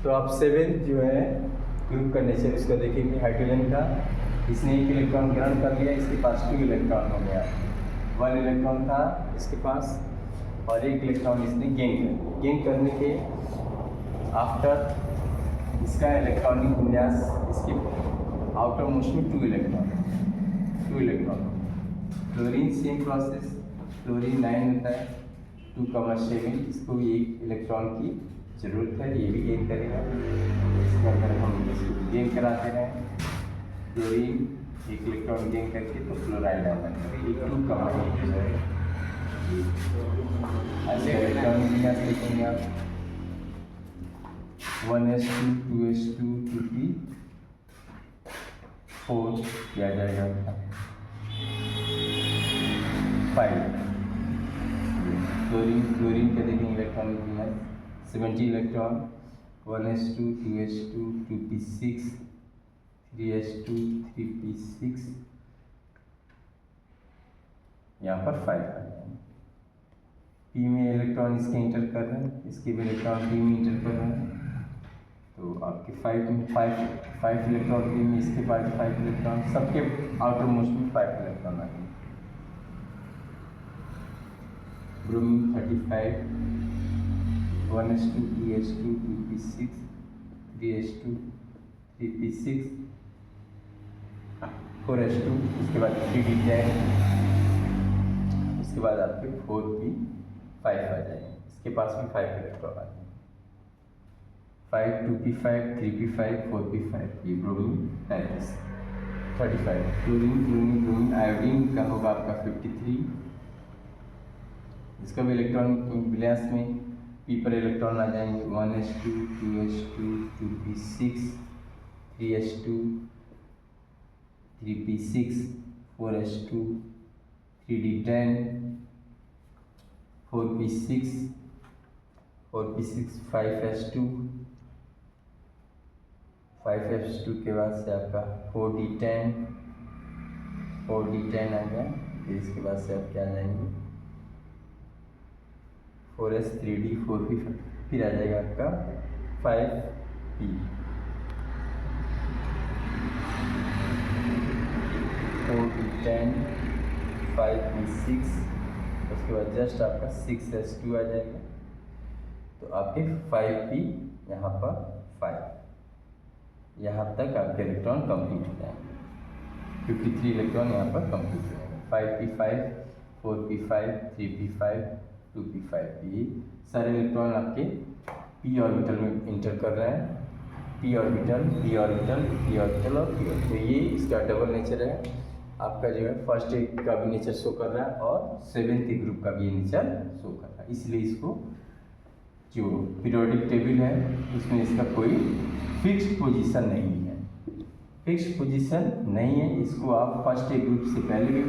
तो आप 7 जो है ग्रुप का नेचर उसका देखेंगे हाइड्रोजन का। इसने एक इलेक्ट्रॉन ग्रहण कर लिया, इसके पास 2 इलेक्ट्रॉन हो गया। 1 इलेक्ट्रॉन था इसके पास और 1 इलेक्ट्रॉन इसने गेन करने के आफ्टर इसका इलेक्ट्रॉनिक विन्यास इसके आउटर मोस्ट में 2 electron. Chlorine same process, chlorine 9 होता है 2,7, इसको भी 1 इलेक्ट्रॉन की ज़रूरत है, ये भी गेन करेगा। इसके अंदर हम इसको गेन कराते हैं, क्लोरीन 1 इलेक्ट्रॉन गेन करके तो फ्लोराइड आ जाएगा, 2,8 हो जाएगा। ऐसे इलेक्ट्रॉनिक विन्यास लिखेंगे आप 1s2 2s2 2p4 किया जाएगा 5। क्लोरीन के देखेंगे इलेक्ट्रॉनिक विन्यास 70 electron 1s2 2s2 2p6 3s2 3p6, यहाँ पर 5 आ जाएंगे। पी में इलेक्ट्रॉन इसके इंटर कर रहे हैं, इसके भी इलेक्ट्रॉन पी में इंटर कर रहे हैं, तो आपके 5 इलेक्ट्रॉन पी में, इसके पास 5 इलेक्ट्रॉन, सबके आउटर मोस्ट में 5 इलेक्ट्रॉन आ गए। Bromine 35 1s2 2s2 2p6 3s2 3p6 4s2, इसके बाद 3d10, इसके बाद आपके 4p5 आ जाएंगे, इसके पास में 5 इलेक्ट्रॉन आ जाएंगे, 5 2p5 3p5 4p5, ये ब्रोमीन 35। क्लोरीन आयोडीन का होगा आपका 53, इसका भी इलेक्ट्रॉन विन्यास में पी पर इलेक्ट्रॉन आ जाएंगे 1s2 2s2 2p6 3s2 3p6 4s2 3d10 4p6 5s2 के बाद से आपका 4d10 आ गया, फिर इसके बाद से आप क्या आ जाएंगे 4s 3d 4p, फिर आ जाएगा आपका 5p 4d10 5p6, उसके बाद जस्ट आपका 6s2 आ जाएगा, तो आपके 5p यहाँ पर 5, यहाँ तक आपके इलेक्ट्रॉन कंप्लीट हो जाएंगे। 53 इलेक्ट्रॉन यहाँ पर कंप्लीट हो जाएंगे। 5p5 4p5 3p5 2p5, ये सारे इलेक्ट्रॉन आपके p ऑर्बिटल में इंटर कर रहे हैं, p orbital p orbital p orbital और p ऑर्बिटल, तो ये इसका डबल नेचर है। आपका जो है फर्स्ट एक का भी नेचर शो कर रहा है और 7th ग्रुप का भी नेचर शो कर रहा है, इसलिए इसको जो पीरियोडिक टेबल है उसमें इसका कोई फिक्स्ड पोजीशन नहीं है, फिक्स्ड पोजीशन नहीं है। इसको आप फर्स्ट ए ग्रुप से पहले भी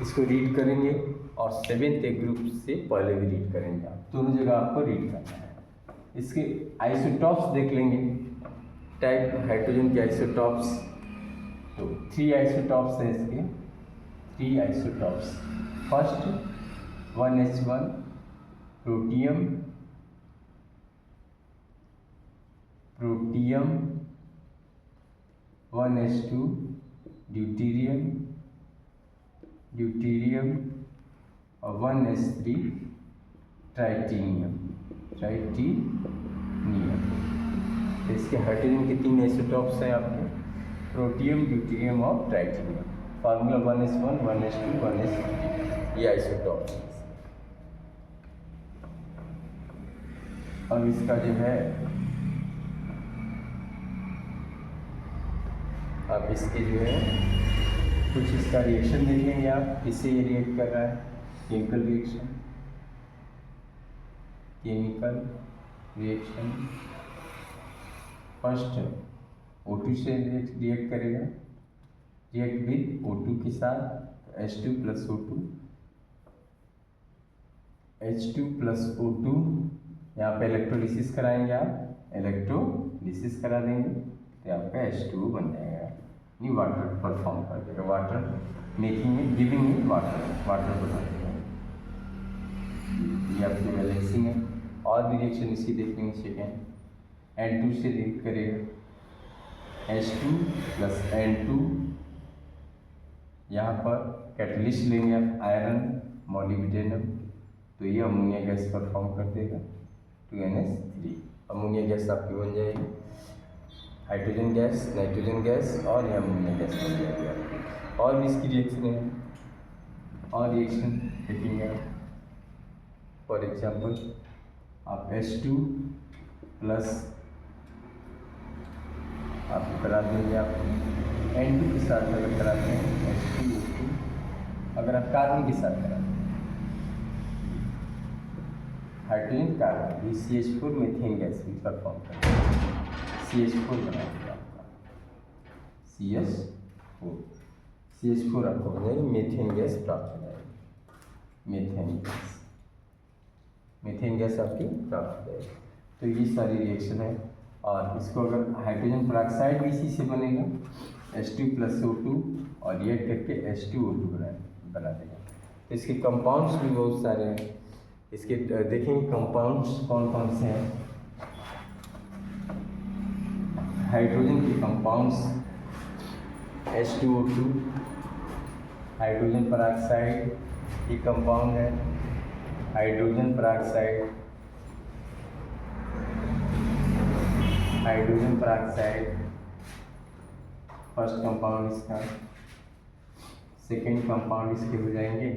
इसको रीड करेंगे और 7th ए ग्रुप से पहले भी रीड करेंगे, आप दोनों जगह आपको रीड करना है। इसके आइसोटॉप्स देख लेंगे, टाइप हाइड्रोजन के आइसोटॉप्स, तो 3 आइसोटॉप्स हैं इसके, 3 isotopes. First 1h1 protium 1s2 deuterium और 1s3 ट्राइटीनियम। तो इसके हाइड्रोजन के 3 आइसोटॉप्स हैं आपके, प्रोटियम ड्यूटीरियम और ट्राइटीनियम। फार्मूला 1s1 1s2 1s3, ये आइसोटॉप्स। अब इसका जो है आप इसके जो है कुछ इसका रिएक्शन देखेंगे आप, किससे ये रिएक्ट कर रहा है, केमिकल रिएक्शन। फर्स्ट O2 से रिएक्ट करेगा, रिएक्ट विद O2 के साथ H2 प्लस O2, यहाँ पे इलेक्ट्रोलिसिस कराएंगे आप, इलेक्ट्रोलिसिस करा देंगे तो आपका H2 बन जाएगा, नहीं वाटर परफॉर्म कर देगा, वाटर मेकिंग में गिविंग में वाटर बना देगा। ये आपकी बैलेंसिंग है। और भी रिएक्शन इसी देखेंगे सेकेंड N2 से लीक करेगा H2 प्लस N2। यहाँ पर कैटलिस्ट लेंगे आप आयरन मोलिब्डेनम, तो ये अमोनिया गैस पर फॉर्म कर देगा 2NH3। अमोनिया गैस आपकी बन जाएगी, हाइड्रोजन गैस, नाइट्रोजन गैस और ये अमोनिया गैस बन जाएगी। और भी इसकी रिएक्शन है, और रिएक्शन देखेंगे आप। फॉर एग्जाम्पल आप H2 प्लस आप करा देंगे, आप N2 के साथ अगर कराते हैं H2O2, अगर आप कार्बन के साथ कराते हैं हाइड्रोजन कार्बन, ये CH4 मीथेन गैस भी परफॉर्म करेगा, CH4 बनाएगा आपका CH4 आपको हो जाएगी, मीथेन गैस प्राप्त हो जाएगी, मीथेन गैस आपकी प्राप्त हो जाएगी। तो ये सारी रिएक्शन है। और इसको अगर हाइड्रोजन पेरोक्साइड भी इसी से बनेगा H2 प्लस O2 और रिएक्ट करके H2O2 बना देगा। तो इसके कंपाउंड्स भी बहुत सारे हैं। इसके देखेंगे कंपाउंड्स कौन कौन से हैं। हाइड्रोजन के कंपाउंड्स H2O2, हाइड्रोजन पेरोक्साइड ये कंपाउंड है, hydrogen peroxide, hydrogen peroxide first compound इसका। सेकेंड कंपाउंड इसके हो जाएंगे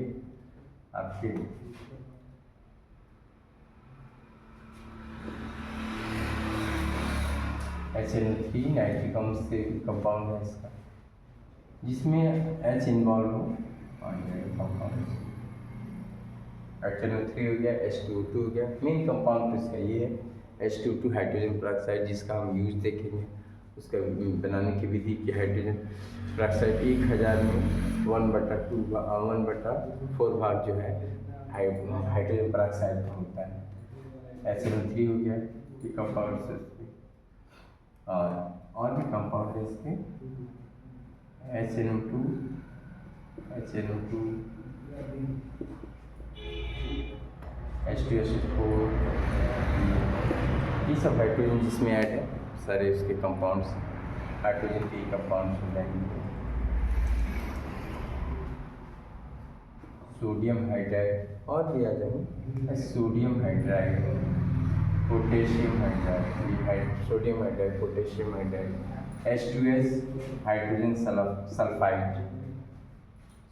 आपके HNO3 नाइट्रिक अम्ल से कंपाउंड है इसका, जिसमें H इन्वॉल्व हो और कंपाउंड HNO3 हो गया, H2O2 हो गया। मेन कंपाउंड तो इसका ये है H2O2 हाइड्रोजन पेरोक्साइड, जिसका हम यूज देखेंगे, उसका बनाने की विधि की। हाइड्रोजन पेरोक्साइड 1000 में 1/4 भाग जो है हाइड्रोजन पेरोक्साइड का होता है। HNO3 हो गया, ये कंपाउंड से। और भी कंपाउंड है इसके HNO2, H2SO4, ये सब हाइड्रोजन जिसमें ऐड है, सारे उसके कंपाउंड्स हाइड्रोजन के कंपाउंड्स हो जाएंगे। सोडियम हाइड्राइड और भी आ जाएंगे, sodium hydride, potassium hydride, sodium hydride, potassium hydride, H2S hydrogen sulphide,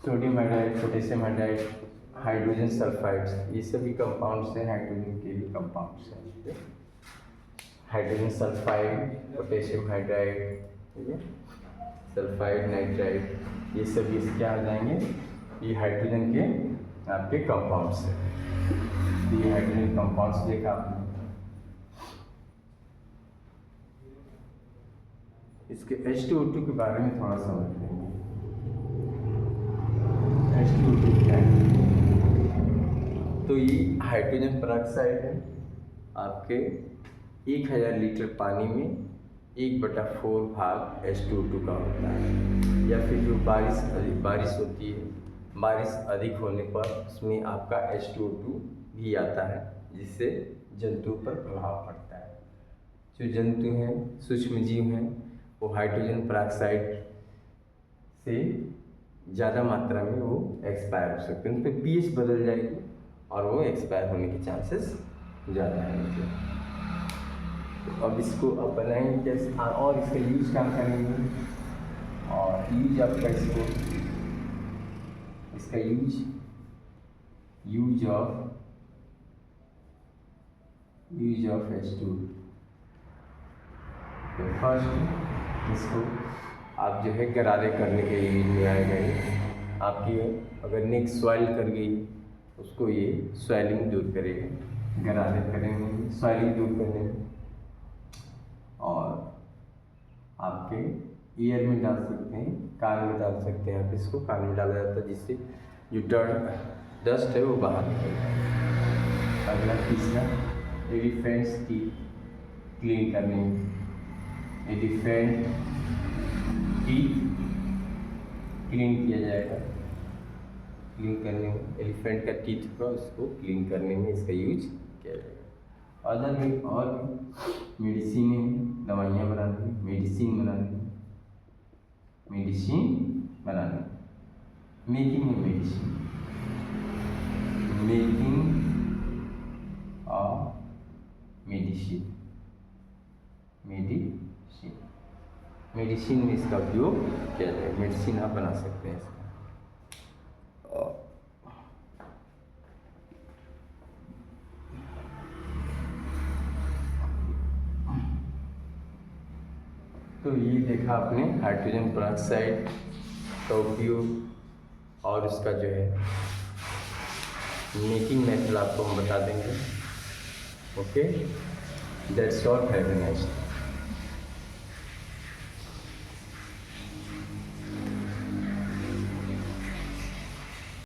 sodium hydride, potassium hydride, hydrogen sulphides, ये सभी कंपाउंड्स हैं, हाइड्रोजन के भी कंपाउंड्स हैं। हाइड्रोजन सल्फाइड, पोटेशियम हाइड्राइड, ठीक है, सल्फाइड, नाइट्राइड, ये सब इस क्या आ जाएंगे, ये हाइड्रोजन के आपके कंपाउंड्स हैं। ये हाइड्रोजन कंपाउंड्स देखा आपने। इसके H2O2 के बारे में थोड़ा समझ लेंगे। H2O2 क्या है? तो ये हाइड्रोजन पेरोक्साइड है, आपके 1000 लीटर पानी में 1/4 भाग H2O2 का होता है। या फिर जो बारिश होती है, बारिश अधिक होने पर उसमें आपका H2O2 भी आता है, जिससे जंतु पर प्रभाव पड़ता है। जो जंतु हैं, सूक्ष्म जीव हैं, वो हाइड्रोजन पेरोक्साइड से ज़्यादा मात्रा में वो एक्सपायर हो सकते हैं, उन पर pH बदल जाएगी और वो एक्सपायर होने के चांसेस ज़्यादा हैं। तो अब इसको अब बनाएंगे कैसे, और इसका यूज क्या करेंगे, और यूज आपका इसका यूज ऑफ H2। तो फर्स्ट इसको आप जो है गरारे करने के यूज में आएगा। ये आपकी अगर नेक स्वेल कर गई, उसको ये स्वेलिंग दूर करेगा, गरारे करेंगे स्वेलिंग दूर करने में। और आपके ईयर में डाल सकते हैं, कान में डाल सकते हैं, आप इसको कान में डाला जाता है, जिससे जो डस्ट है वो बाहर निकलेगा। अगला तीसरा एलिफेंट्स की क्लीन करने में, एलिफेंट टीथ क्लीन किया जाएगा। क्लीन करने में एलिफेंट का टीथ का उसको क्लीन करने में इसका यूज किया जाएगा। अदर भी और मेडिसिन है, दवाइयाँ बनानी, मेडिसिन बनानी, मेकिंग है medicine, making of medicine, medicine में इसका उपयोग किया जाए, मेडिसिन आप बना सकते हैं इसका। तो ये देखा आपने हाइड्रोजन पेरोक्साइड का उपयोग और इसका जो है मेकिंग मेथड आपको हम बता देंगे। Okay, that's all, have a nice day.